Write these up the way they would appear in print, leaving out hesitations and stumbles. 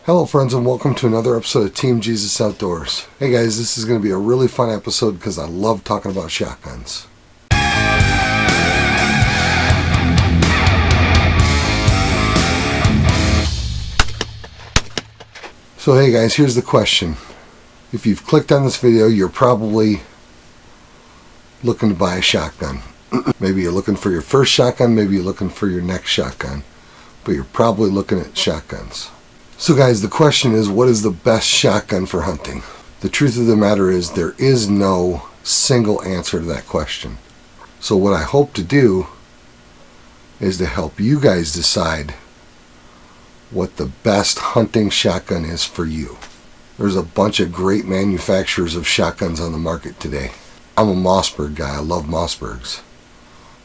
Hello friends, and welcome to another episode of Team Jesus Outdoors. Hey guys, this is going to be a really fun episode because I love talking about shotguns. So hey guys, here's the question. If you've clicked on this video, you're probably looking to buy a shotgun. Maybe you're looking for your first shotgun, maybe you're looking for your next shotgun, but you're probably looking at shotguns. So guys, the question is, what is the best shotgun for hunting? The truth of the matter is there is no single answer to that question. So what I hope to do is to help you guys decide what the best hunting shotgun is for you. There's a bunch of great manufacturers of shotguns on the market today. I'm a Mossberg guy. I love Mossbergs.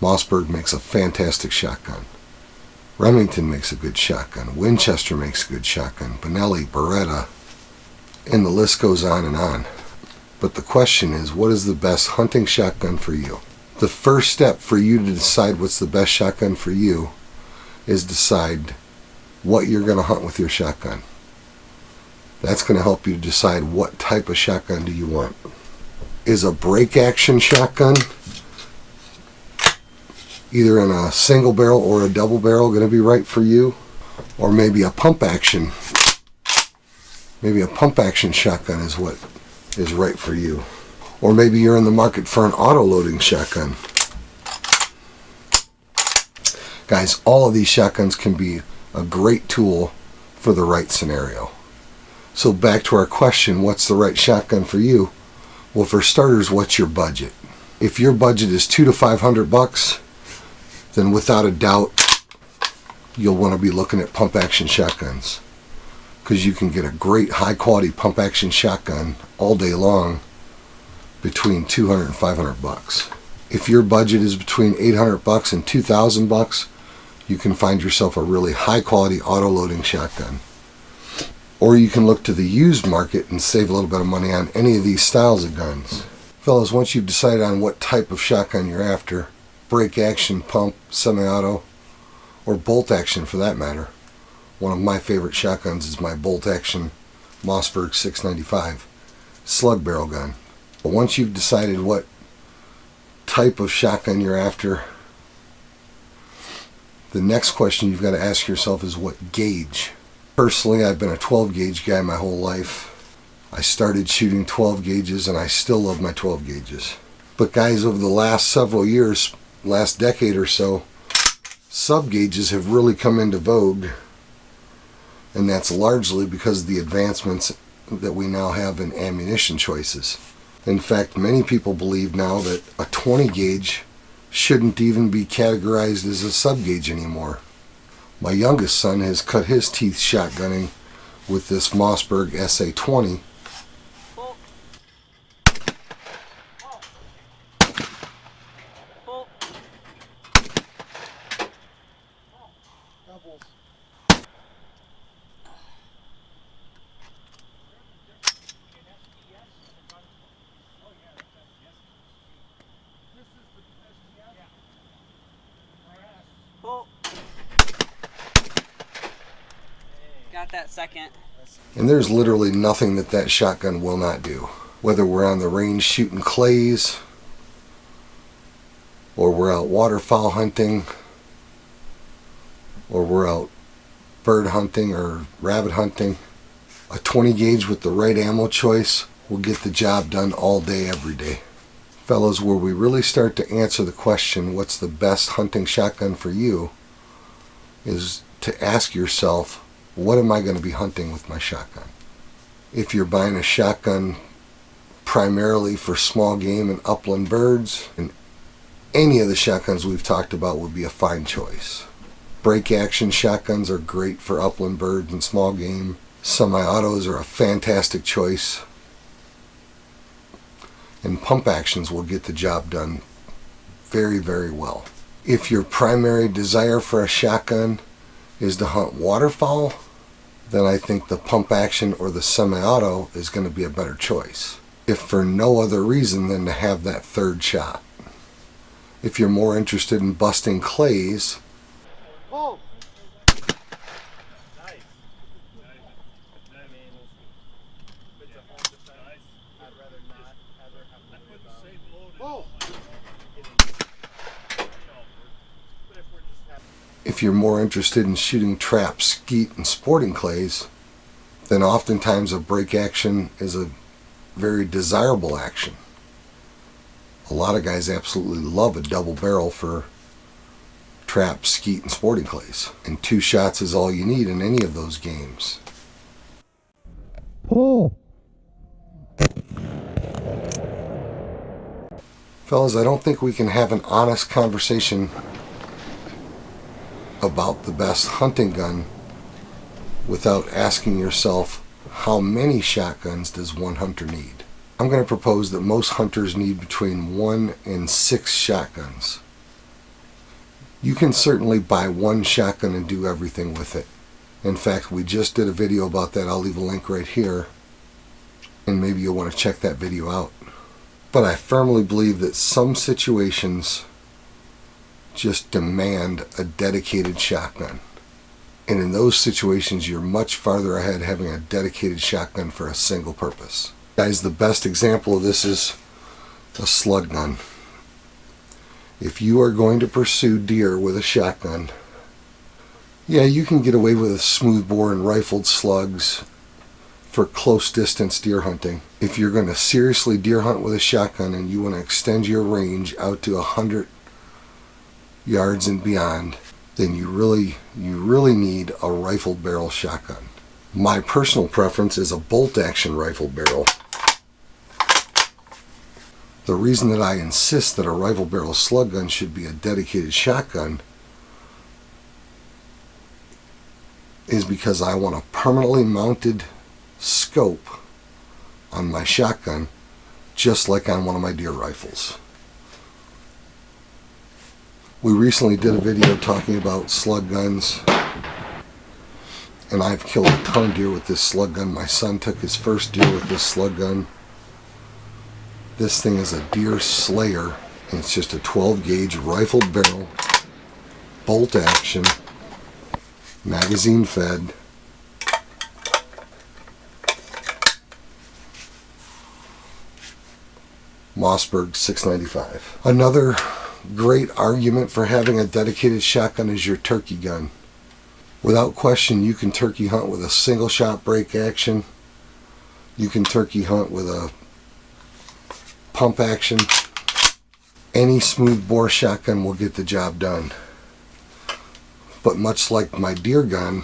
Mossberg makes a fantastic shotgun. Remington makes a good shotgun. Winchester makes a good shotgun. Benelli, Beretta, and the list goes on and on. But the question is, what is the best hunting shotgun for you? The first step for you to decide what's the best shotgun for you is decide what you're going to hunt with your shotgun. That's going to help you decide what type of shotgun do you want. Is a break action shotgun, either in a single barrel or a double barrel, going to be right for you? Or maybe a pump action. Maybe a pump action shotgun is what is right for you. Or maybe you're in the market for an auto loading shotgun. Guys, all of these shotguns can be a great tool for the right scenario. So back to our question, what's the right shotgun for you? Well, for starters, what's your budget? If your budget is $200 to $500, then without a doubt, you'll want to be looking at pump action shotguns, because you can get a great high quality pump action shotgun all day long between $200 and $500. If your budget is between $800 and $2,000, you can find yourself a really high quality auto loading shotgun. Or you can look to the used market and save a little bit of money on any of these styles of guns. Fellas, once you've decided on what type of shotgun you're after, break action, pump, semi-auto, or bolt action for that matter. One of my favorite shotguns is my bolt action Mossberg 695 slug barrel gun. But once you've decided what type of shotgun you're after, the next question you've got to ask yourself is what gauge. Personally, I've been a 12 gauge guy my whole life. I started shooting 12 gauges and I still love my 12 gauges. But guys, over the last several years, last decade or so, sub gauges have really come into vogue, and that's largely because of the advancements that we now have in ammunition choices. In fact, many people believe now that a 20 gauge shouldn't even be categorized as a sub gauge anymore. My youngest son has cut his teeth shotgunning with this Mossberg SA-20. Got that second. And there's literally nothing that that shotgun will not do. Whether we're on the range shooting clays, or we're out waterfowl hunting, or we're out bird hunting or rabbit hunting, a 20 gauge with the right ammo choice will get the job done all day, every day. Fellas, where we really start to answer the question, what's the best hunting shotgun for you, is to ask yourself, what am I going to be hunting with my shotgun? If you're buying a shotgun primarily for small game and upland birds, and any of the shotguns we've talked about would be a fine choice. Break action shotguns are great for upland birds and small game. Semi-autos are a fantastic choice. And pump actions will get the job done very, very well. If your primary desire for a shotgun is to hunt waterfowl, then I think the pump action or the semi-auto is going to be a better choice, if for no other reason than to have that third shot. If you're more interested in busting clays, If you're more interested in shooting trap, skeet, and sporting clays, then oftentimes a break action is a very desirable action. A lot of guys absolutely love a double barrel for trap, skeet, and sporting clays. And 2 shots is all you need in any of those games. Pull. Fellas, I don't think we can have an honest conversation about the best hunting gun without asking yourself, how many shotguns does one hunter need? I'm going to propose that most hunters need between 1 and 6 shotguns. You can certainly buy 1 shotgun and do everything with it. In fact, we just did a video about that. I'll leave a link right here, and maybe you'll want to check that video out. But I firmly believe that some situations just demand a dedicated shotgun. And in those situations, you're much farther ahead having a dedicated shotgun for a single purpose. Guys, the best example of this is a slug gun. If you are going to pursue deer with a shotgun, yeah, you can get away with a smoothbore and rifled slugs for close distance deer hunting. If you're going to seriously deer hunt with a shotgun and you want to extend your range out to 100 yards and beyond, then you really need a rifled barrel shotgun. My personal preference is a bolt action rifled barrel. The reason that I insist that a rifle barrel slug gun should be a dedicated shotgun is because I want a permanently mounted scope on my shotgun, just like on one of my deer rifles. We recently did a video talking about slug guns, and I've killed a ton of deer with this slug gun. My son took his first deer with this slug gun. This thing is a deer slayer, and it's just a 12 gauge rifled barrel, bolt action, magazine fed. Mossberg 695. Another great argument for having a dedicated shotgun is your turkey gun. Without question, you can turkey hunt with a single shot break action. You can turkey hunt with a pump action. Any smooth bore shotgun will get the job done. But much like my deer gun,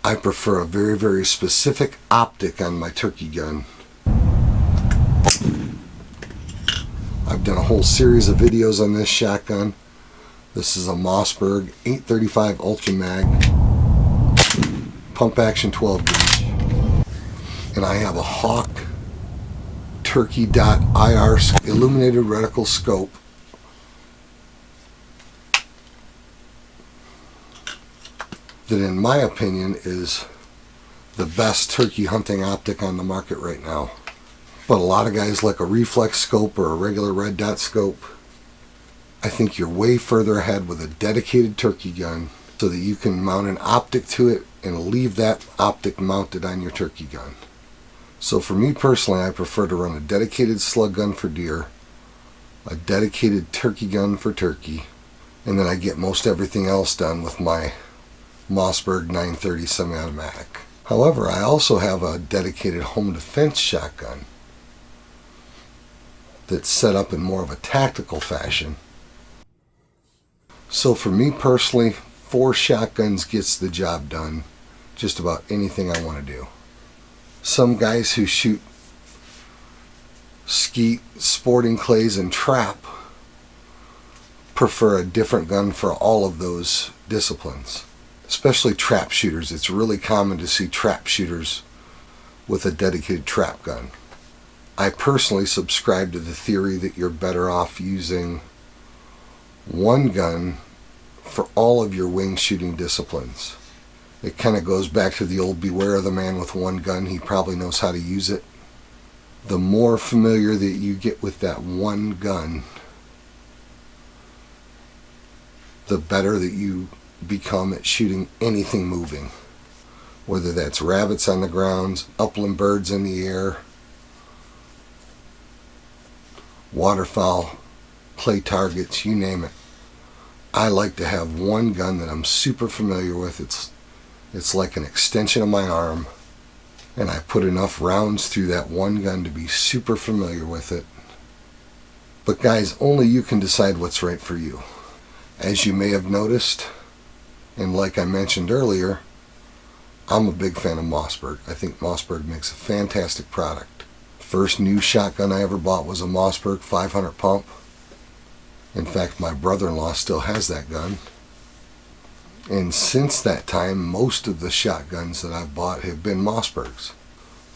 I prefer a very, very specific optic on my turkey gun. I've done a whole series of videos on this shotgun. This is a Mossberg 835 Ultra Mag, pump action 12 gauge. And I have a Hawk Turkey Dot IR illuminated reticle scope that, in my opinion, is the best turkey hunting optic on the market right now. But a lot of guys like a reflex scope or a regular red dot scope. I think you're way further ahead with a dedicated turkey gun so that you can mount an optic to it and leave that optic mounted on your turkey gun. So for me personally, I prefer to run a dedicated slug gun for deer, a dedicated turkey gun for turkey, and then I get most everything else done with my Mossberg 930 semi-automatic. However, I also have a dedicated home defense shotgun that's set up in more of a tactical fashion. So for me personally, 4 shotguns gets the job done, just about anything I want to do. Some guys who shoot skeet, sporting clays, and trap prefer a different gun for all of those disciplines. Especially trap shooters. It's really common to see trap shooters with a dedicated trap gun. I personally subscribe to the theory that you're better off using one gun for all of your wing shooting disciplines. It kind of goes back to the old beware of the man with one gun. He probably knows how to use it. The more familiar that you get with that one gun, the better that you become at shooting anything moving. Whether that's rabbits on the ground, upland birds in the air, waterfowl, clay targets, you name it. I like to have one gun that I'm super familiar with. It's like an extension of my arm, and I put enough rounds through that one gun to be super familiar with it. But guys, only you can decide what's right for you. As you may have noticed, and like I mentioned earlier, I'm a big fan of Mossberg. I think Mossberg makes a fantastic product. First new shotgun I ever bought was a Mossberg 500 pump. In fact, my brother-in-law still has that gun. And since that time, most of the shotguns that I've bought have been Mossbergs.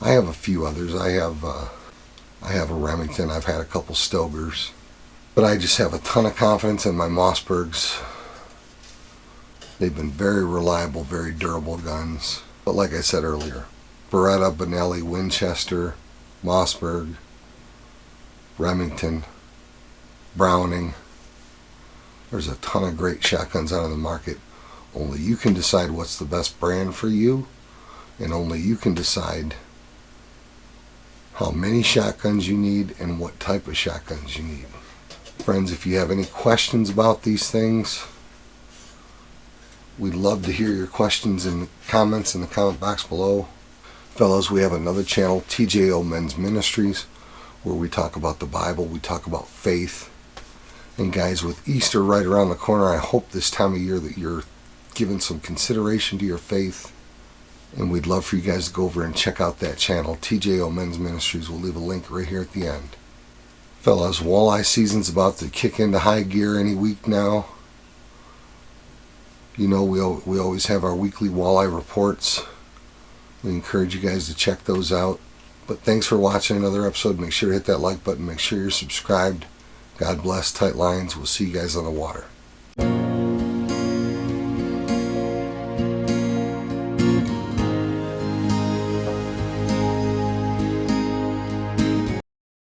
I have a few others. I have a Remington. I've had a couple Stogers. But I just have a ton of confidence in my Mossbergs. They've been very reliable, very durable guns. But like I said earlier, Beretta, Benelli, Winchester, Mossberg, Remington, Browning. There's a ton of great shotguns out on the market. Only you can decide what's the best brand for you, and only you can decide how many shotguns you need and what type of shotguns you need. Friends, if you have any questions about these things, we'd love to hear your questions in the comments in the comment box below. Fellows, we have another channel, TJO Men's Ministries, where we talk about the Bible, we talk about faith. And guys, with Easter right around the corner, I hope this time of year that you're giving some consideration to your faith. And we'd love for you guys to go over and check out that channel, TJO Men's Ministries. We'll leave a link right here at the end. Fellas, walleye season's about to kick into high gear any week now. You know, we always have our weekly walleye reports. We encourage you guys to check those out. But thanks for watching another episode. Make sure to hit that like button. Make sure you're subscribed. God bless. Tight lines. We'll see you guys on the water.